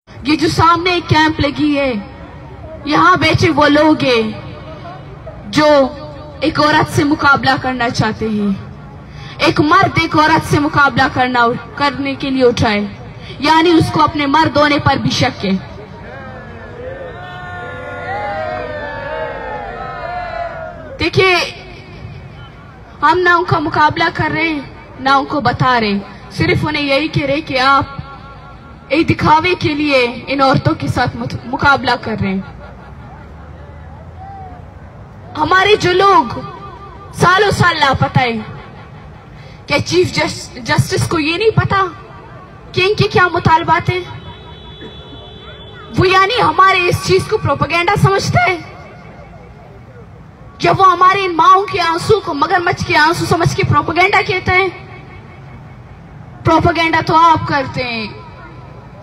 ये जो सामने एक कैंप लगी है, यहाँ बैठे वो लोग हैं जो एक औरत से मुकाबला करना चाहते हैं। एक मर्द एक औरत से मुकाबला करने के लिए उठाए, यानी उसको अपने मर्द होने पर भी शक है। देखिए, हम ना उनका मुकाबला कर रहे हैं ना उनको बता रहे, सिर्फ उन्हें यही कह रहे कि आप एक दिखावे के लिए इन औरतों के साथ मुकाबला कर रहे हैं। हमारे जो लोग सालों साल लापता है, क्या चीफ जस्टिस को ये नहीं पता कि इनके क्या मुतालबात हैं? वो यानी हमारे इस चीज को प्रोपेगेंडा समझते हैं। जब वो हमारे इन माओं के आंसू को मगरमच्छ के आंसू समझ के प्रोपेगेंडा कहते हैं। प्रोपेगेंडा तो आप करते हैं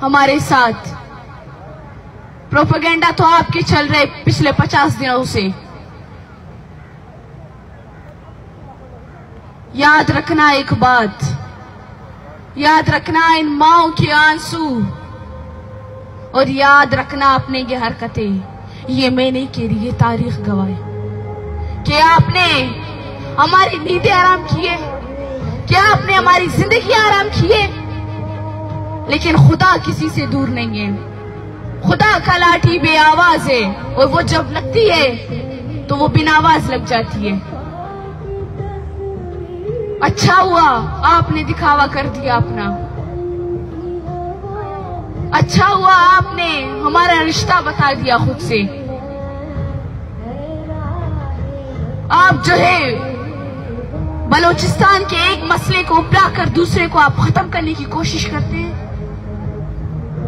हमारे साथ, प्रोपेगेंडा तो आपके चल रहे पिछले 50 दिनों से। याद रखना एक बात, याद रखना इन माओं के आंसू, और याद रखना अपने ये हरकतें। ये मैं नहीं कह रही, ये तारीख गवाह है कि आपने हमारी नींदें आराम की है, क्या आपने हमारी जिंदगी आराम की है, लेकिन खुदा किसी से दूर नहीं है। खुदा का लाठी बेआवाज है, और वो जब लगती है तो वो बिना आवाज लग जाती है। अच्छा हुआ आपने दिखावा कर दिया अपना, अच्छा हुआ आपने हमारा रिश्ता बता दिया खुद से। आप जो है बलोचिस्तान के एक मसले को उपला कर दूसरे को आप खत्म करने की कोशिश करते हैं।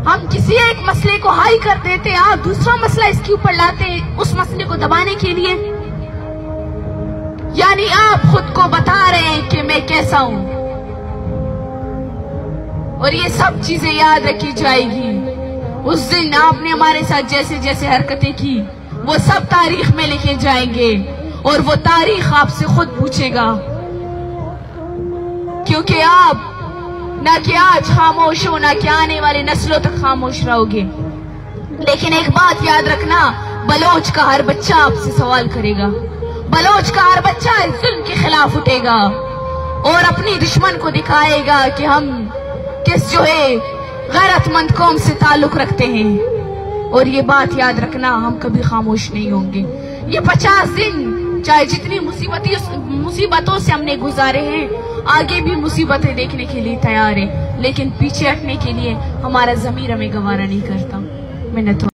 हम किसी एक मसले को हाई कर देते हैं, आप दूसरा मसला इसके ऊपर लाते हैं उस मसले को दबाने के लिए। यानी आप खुद को बता रहे हैं कि मैं कैसा हूं, और ये सब चीजें याद रखी जाएगी। उस दिन आपने हमारे साथ जैसे जैसे हरकतें की, वो सब तारीख में लिखे जाएंगे, और वो तारीख आपसे खुद पूछेगा। क्योंकि आप ना कि आज खामोश हो, ना कि आने वाली नस्लों तक खामोश रहोगे। लेकिन एक बात याद रखना, बलोच का हर बच्चा आपसे सवाल करेगा, बलोच का हर बच्चा इस जुल्म के खिलाफ उठेगा और अपनी दुश्मन को दिखाएगा कि हम किस जो है गैरतमंद कौम से ताल्लुक रखते हैं। और ये बात याद रखना, हम कभी खामोश नहीं होंगे। ये 50 दिन चाहे जितनी मुसीबतों से हमने गुजारे हैं, आगे भी मुसीबतें देखने के लिए तैयार है, लेकिन पीछे हटने के लिए हमारा ज़मीर हमें गवारा नहीं करता। मैंने तो